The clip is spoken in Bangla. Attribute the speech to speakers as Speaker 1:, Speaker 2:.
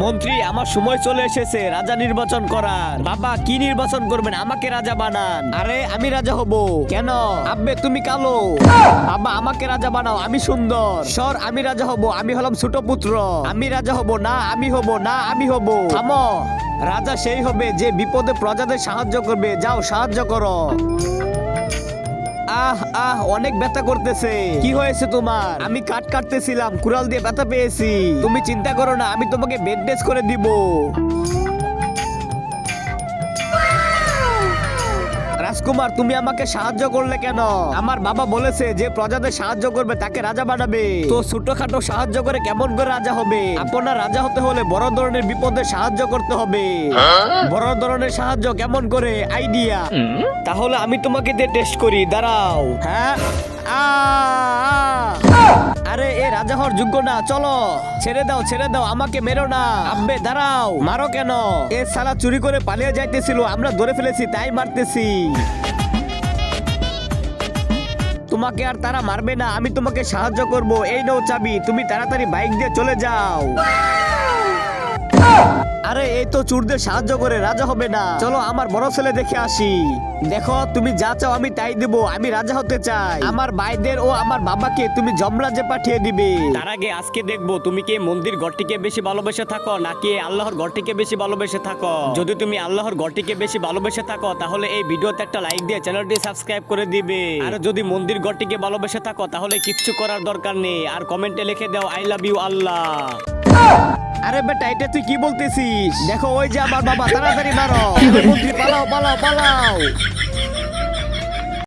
Speaker 1: মন্ত্রী, আমার সময় চলে এসেছে রাজা নির্বাচন করার। বাবা, কি নির্বাচন করবেন? আমাকে রাজা বানান। আরে আমি রাজা হব কেন? আব্বে তুমি কালো। বাবা, আমাকে রাজা বানাও, আমি সুন্দর। সর, আমি রাজা হব। আমি হলাম ছোট পুত্র। আমি রাজা হব না, আমি হব না, আমি হব। থামো। রাজা সেই হবে যে বিপদে প্রজাদের সাহায্য করবে। যাও, সাহায্য করো। আহ আহ, অনেক ব্যথা করতেছে। কি হয়েছে তোমার? আমি কাট কাটতেছিলাম, কুড়াল দিয়ে ব্যথা পেয়েছি। তুমি চিন্তা করো না, আমি তোমাকে ব্যান্ডেজ করে দিব। রাজকুমার, তুমি আমাকে সাহায্য করলে কেন? আমার বাবা বলেছে যে প্রজাদের সাহায্য করবে তাকে রাজা বানাবে। তো ছোটখাটো সাহায্য করে কেমন করে রাজা হবে? আপনার রাজা হতে হলে বড় ধরনের বিপদে সাহায্য করতে হবে। বড় ধরনের সাহায্য কেমন করে? আইডিয়া। তাহলে আমি তোমাকে দিয়ে টেস্ট করি, দাঁড়াও। হ্যাঁ, আরে এ রাজা হওয়ার যোগ্য না, চলো। ছেড়ে দাও, ছেড়ে দাও, আমাকে মেরো না। আব্বে দাঁড়াও। মারো কেন? এ সালা চুরি করে পালিয়ে যাইতেছিল, আমরা ধরে ফেলেছি তাই মারতেছি। তোমাকে আর তারা মারবে না, আমি তোমাকে সাহায্য করব। এই নাও চাবি, তুমি তাড়াতাড়ি বাইক দিয়ে চলে যাও। আরে এই তো চুরদের সাহায্য করে রাজা হবে না। চলো আমার বড় ছেলে দেখে আসি। দেখো, তুমি যা চাও আমি তাই দেব। আমি রাজা হতে চাই। আমার ভাইদের ও আমার বাবাকে তুমি যমরাজ্যে পাঠিয়ে দিবে। তার আগে আজকে দেখবো তুমি কি মন্দির ঘরটিকে বেশি ভালোবেসে থাকো নাকি আল্লাহর ঘরটিকে বেশি ভালোবেসে থাকো। যদি তুমি আল্লাহর ঘরটিকে বেশি ভালোবেসে থাকো তাহলে এই ভিডিওতে একটা লাইক দিয়ে চ্যানেলটি সাবস্ক্রাইব করে দিবে। আর যদি মন্দির ঘরটিকে ভালোবেসে থাকো তাহলে কিচ্ছু করার দরকার নেই, আর কমেন্টে লিখে দাও আই লাভ ইউ আল্লাহ। আরে বেটা, এটা তুই কি বলতেছিস? দেখো ওই যে আমার বাবা, তাড়াতাড়ি মারো। মন্ত্রী পালাও, পালাও, পালাও।